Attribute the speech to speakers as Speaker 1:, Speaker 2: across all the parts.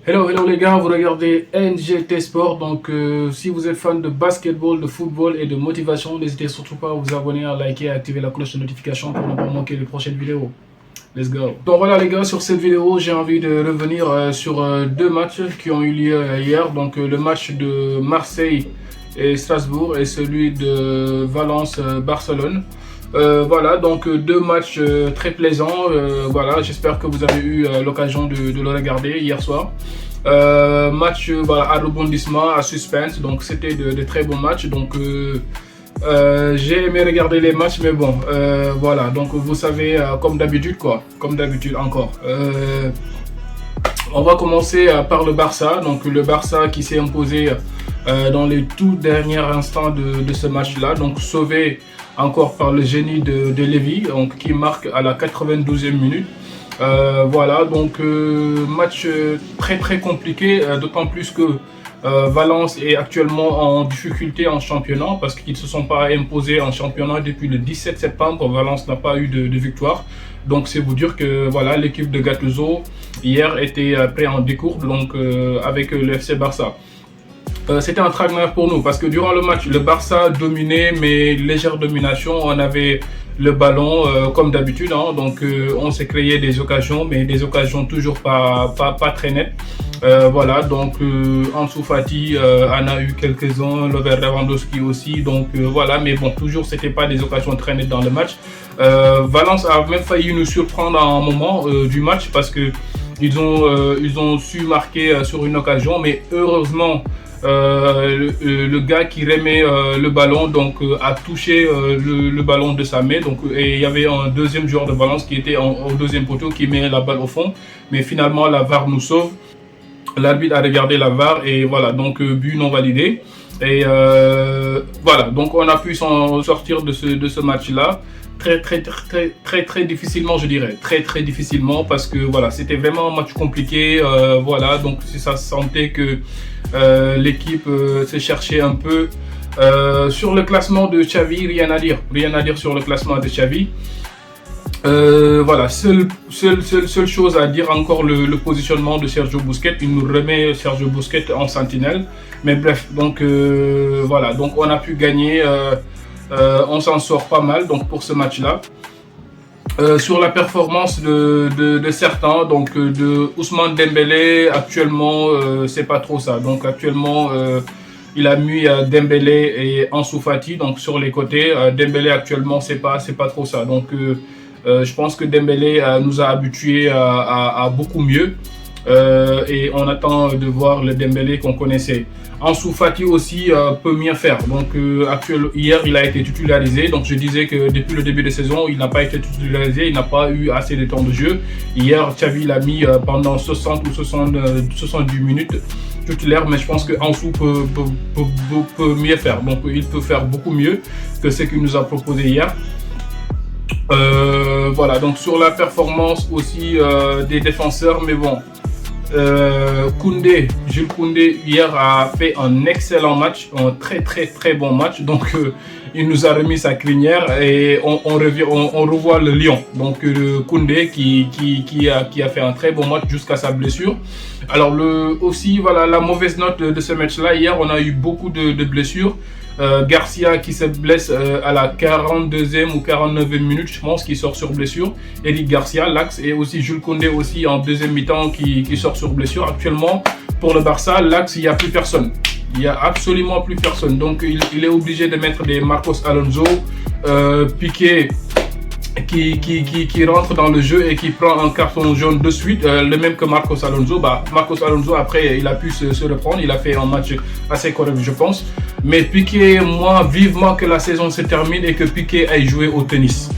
Speaker 1: Hello les gars, vous regardez NGT Sport. Donc si vous êtes fan de basketball, de football et de motivation, n'hésitez surtout pas à vous abonner, à liker et à activer la cloche de notification pour ne pas manquer les prochaines vidéos. Let's go. Donc voilà les gars, sur cette vidéo, j'ai envie de revenir sur deux matchs qui ont eu lieu hier. Donc le match de Marseille et Strasbourg et celui de Valence-Barcelone. Voilà, donc deux matchs très plaisants. Voilà, j'espère que vous avez eu l'occasion de le regarder hier soir. Match voilà, à rebondissement, à suspense, donc c'était de très bons matchs. Donc j'ai aimé regarder les matchs, mais bon, voilà, donc vous savez, comme d'habitude quoi, comme d'habitude encore. On va commencer par le Barça, donc le Barça qui s'est imposé dans les tout derniers instants de ce match-là, donc sauvé encore par le génie de Lévy, donc qui marque à la 92e minute. Voilà, donc match très compliqué, d'autant plus que Valence est actuellement en difficulté en championnat parce qu'ils ne se sont pas imposés en championnat depuis le 17 septembre. Valence n'a pas eu de victoire. Donc c'est vous dire que voilà, l'équipe de Gattuso hier était prêt en décourbe donc, avec le FC Barça. C'était un traquenard pour nous parce que durant le match, le Barça dominait, mais légère domination. On avait le ballon comme d'habitude, hein, donc on s'est créé des occasions, mais des occasions toujours pas très nettes. Voilà, donc Ansu Fati en a eu quelques-uns, Robert Lewandowski aussi, donc voilà, mais bon, toujours c'était pas des occasions très nettes dans le match. Valence a même failli nous surprendre à un moment du match parce que ils ont su marquer sur une occasion, mais heureusement le gars qui remet le ballon donc a touché le ballon de sa main, donc et il y avait un deuxième joueur de Valence qui était au deuxième poteau qui met la balle au fond, mais finalement la VAR nous sauve. L'arbitre a regardé la VAR et voilà, donc but non validé. Et voilà, donc on a pu s'en sortir de ce match-là très difficilement, je dirais, très difficilement, parce que voilà, c'était vraiment un match compliqué. Voilà, donc si ça se sentait que l'équipe s'est cherchée un peu. Sur le classement de Xavi, rien à dire sur le classement de Xavi. Voilà, seule chose à dire encore, le positionnement de Sergio Busquets. Il nous remet Sergio Busquets en sentinelle. Mais bref, donc voilà, donc on a pu gagner, on s'en sort pas mal donc pour ce match-là. Sur la performance de certains, donc de Ousmane Dembélé, actuellement c'est pas trop ça. Donc actuellement il a mis Dembélé et Ansu Fati donc sur les côtés. Dembélé actuellement c'est pas trop ça. Donc je pense que Dembélé nous a habitués à beaucoup mieux et on attend de voir le Dembélé qu'on connaissait. Ansu Fati aussi peut mieux faire. Donc hier il a été titularisé. Donc je disais que depuis le début de saison il n'a pas été titularisé, il n'a pas eu assez de temps de jeu. Hier Xavi l'a mis pendant 60 ou 70 minutes titulaire, mais je pense que Ansu peut mieux faire. Donc il peut faire beaucoup mieux que ce qu'il nous a proposé hier. Voilà, donc sur la performance aussi des défenseurs, mais bon, Jules Koundé hier a fait un excellent match, un très bon match. Donc il nous a remis sa crinière et on revoit le lion. Donc Koundé qui a fait un très bon match jusqu'à sa blessure. Alors aussi voilà, la mauvaise note de ce match-là, hier on a eu beaucoup de blessures. Garcia qui se blesse à la 42e ou 49e minute, je pense, qui sort sur blessure. Eric Garcia, l'axe, et aussi Jules Koundé aussi en deuxième mi-temps qui sort sur blessure. Actuellement, pour le Barça, l'axe, il n'y a plus personne. Il n'y a absolument plus personne. Donc, il est obligé de mettre des Marcos Alonso, Piqué qui rentre dans le jeu et qui prend un carton jaune de suite, le même que Marcos Alonso. Marcos Alonso, après, il a pu se reprendre. Il a fait un match assez correct, je pense. Mais Piqué, moi, vivement que la saison se termine et que Piqué aille jouer au tennis.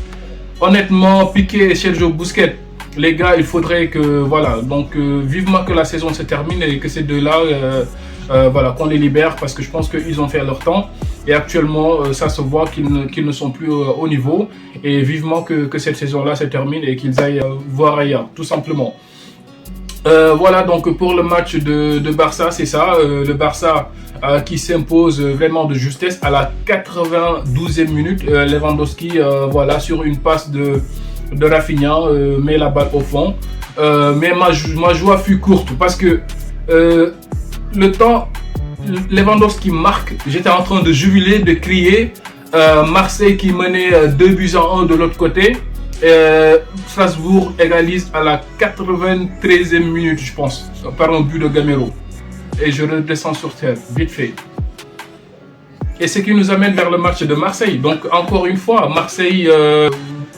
Speaker 1: Honnêtement, Piqué et Sergio Busquets, les gars, il faudrait que, voilà, donc vivement que la saison se termine et que ces deux-là, voilà, qu'on les libère, parce que je pense qu'ils ont fait leur temps. Et actuellement, ça se voit qu'ils ne sont plus au niveau. Et vivement que cette saison-là se termine et qu'ils aillent voir ailleurs, tout simplement. Voilà, donc pour le match de Barça, c'est ça. Le Barça qui s'impose vraiment de justesse à la 92e minute. Lewandowski, voilà, sur une passe de Rafinha, met la balle au fond. Mais ma joie fut courte parce que le temps, Lewandowski marque, j'étais en train de jubiler, de crier. Marseille qui menait 2-1 de l'autre côté. Strasbourg égalise à la 93e minute, je pense, par un but de Gamero. Et je redescends sur terre, vite fait. Et ce qui nous amène vers le match de Marseille. Donc, encore une fois, Marseille,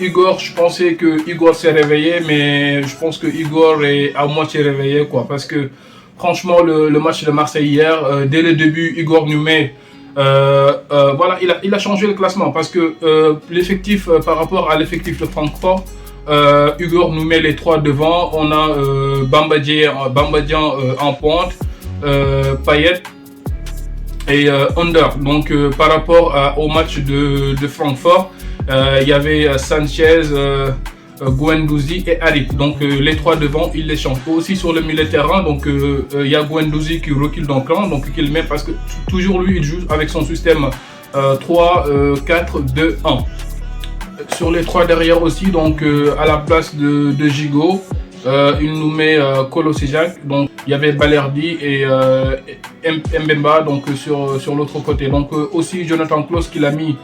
Speaker 1: Igor, je pensais que Igor s'est réveillé, mais je pense que Igor est à moitié réveillé, quoi. Parce que, franchement, le match de Marseille hier, dès le début, Igor nous met. Voilà, il a changé le classement parce que l'effectif par rapport à l'effectif de Francfort, Igor nous met les trois devant. On a Bambadian en pointe, Payet et Under. Donc par rapport au match de Francfort, il y avait Sanchez, Guendouzi et Harit. Donc les trois devant, il les change. Aussi sur le milieu de terrain, donc il y a Guendouzi qui recule dans le camp, donc il met parce que toujours lui il joue avec son système 3, 4, 2, 1. Sur les trois derrière aussi, donc à la place de Gigot, il nous met Kolosijak, donc il y avait Balerdi et Mbemba donc sur l'autre côté. Donc aussi Jonathan Klaus qui l'a mis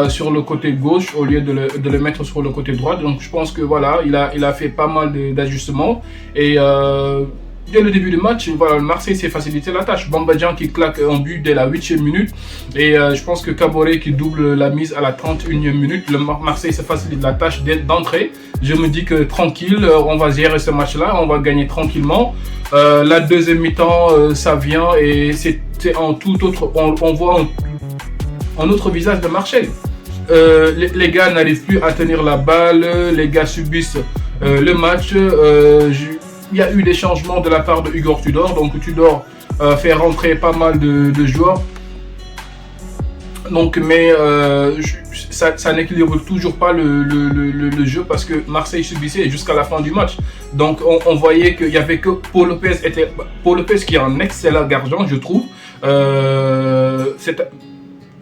Speaker 1: sur le côté gauche au lieu de le mettre sur le côté droit. Donc je pense que voilà, il a fait pas mal d'ajustements et dès le début du match, voilà, Marseille s'est facilité la tâche. Bambadjan qui claque un but dès la 8e minute et je pense que Caboret qui double la mise à la 31e minute. Le Marseille se facilite la tâche d'entrée. Je me dis que tranquille, on va gérer ce match-là, on va gagner tranquillement. La deuxième mi-temps, ça vient et c'est un tout autre. On voit un autre visage de Marseille. Les gars n'arrivent plus à tenir la balle, les gars subissent le match. Il y a eu des changements de la part de Igor Tudor, donc Tudor fait rentrer pas mal de joueurs. Donc, mais ça n'équilibre toujours pas le jeu parce que Marseille subissait jusqu'à la fin du match. Donc on voyait qu'il n'y avait que Paul Lopez qui est un excellent gardien, je trouve.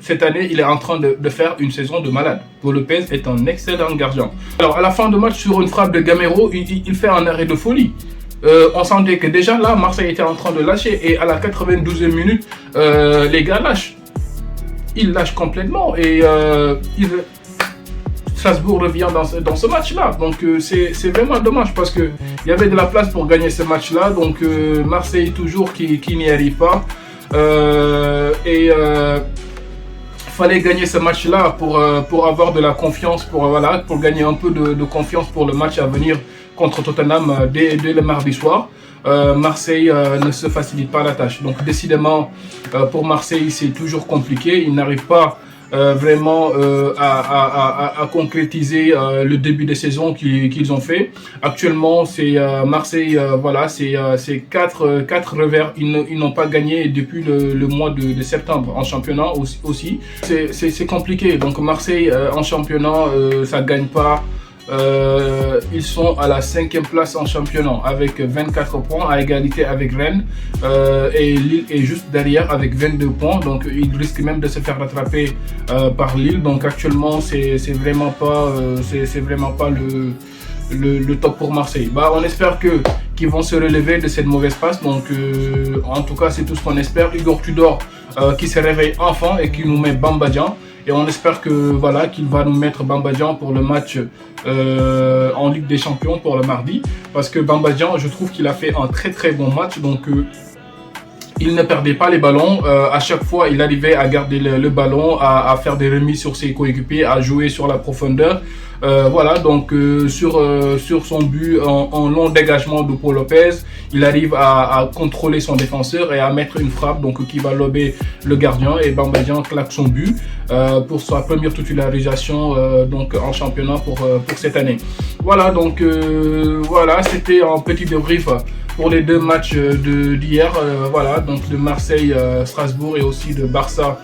Speaker 1: Cette année, il est en train de faire une saison de malade. Paul Lopez est un excellent gardien. Alors, à la fin de match, sur une frappe de Gamero, il fait un arrêt de folie. On sentait que déjà là, Marseille était en train de lâcher. Et à la 92e minute, les gars lâchent. Ils lâchent complètement. Et Strasbourg revient dans ce match-là. Donc, c'est vraiment dommage parce qu'il y avait de la place pour gagner ce match-là. Donc, Marseille toujours qui n'y arrive pas. Fallait gagner ce match-là pour avoir de la confiance, pour gagner un peu de confiance pour le match à venir contre Tottenham dès le mardi soir. Marseille ne se facilite pas la tâche. Donc décidément, pour Marseille, c'est toujours compliqué. Ils n'arrivent pas vraiment à concrétiser le début de saison qu'ils ont fait. Actuellement, c'est Marseille, voilà, c'est 4 revers. Ils n'ont pas gagné depuis le mois de septembre en championnat aussi. C'est compliqué. Donc Marseille en championnat, ça ne gagne pas. Ils sont à la 5e place en championnat avec 24 points à égalité avec Rennes et Lille est juste derrière avec 22 points, donc ils risquent même de se faire rattraper par Lille. Donc actuellement c'est vraiment pas le top pour Marseille. On espère qu'ils vont se relever de cette mauvaise passe. Donc en tout cas c'est tout ce qu'on espère. Igor Tudor qui se réveille enfin et qui nous met Bambadjan. Et on espère que voilà qu'il va nous mettre Bambadjan pour le match en Ligue des Champions pour le mardi. Parce que Bambadjan, je trouve qu'il a fait un très bon match. Donc il ne perdait pas les ballons. À chaque fois, il arrivait à garder le ballon, à faire des remises sur ses coéquipiers, à jouer sur la profondeur. Voilà, donc sur son but en long dégagement de Paul Lopez, il arrive à contrôler son défenseur et à mettre une frappe donc qui va lober le gardien et Bambadjan claque son but pour sa première titularisation donc en championnat pour cette année. Voilà, donc voilà, c'était un petit débrief pour les deux matchs d'hier, voilà, donc de Marseille, Strasbourg et aussi de Barça.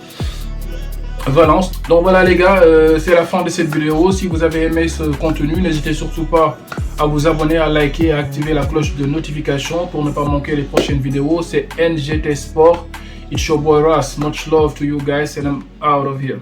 Speaker 1: Valence. Donc voilà les gars, c'est la fin de cette vidéo. Si vous avez aimé ce contenu, n'hésitez surtout pas à vous abonner, à liker et à activer la cloche de notification pour ne pas manquer les prochaines vidéos. C'est NGT Sport. It's your boy Ras. Much love to you guys and I'm out of here.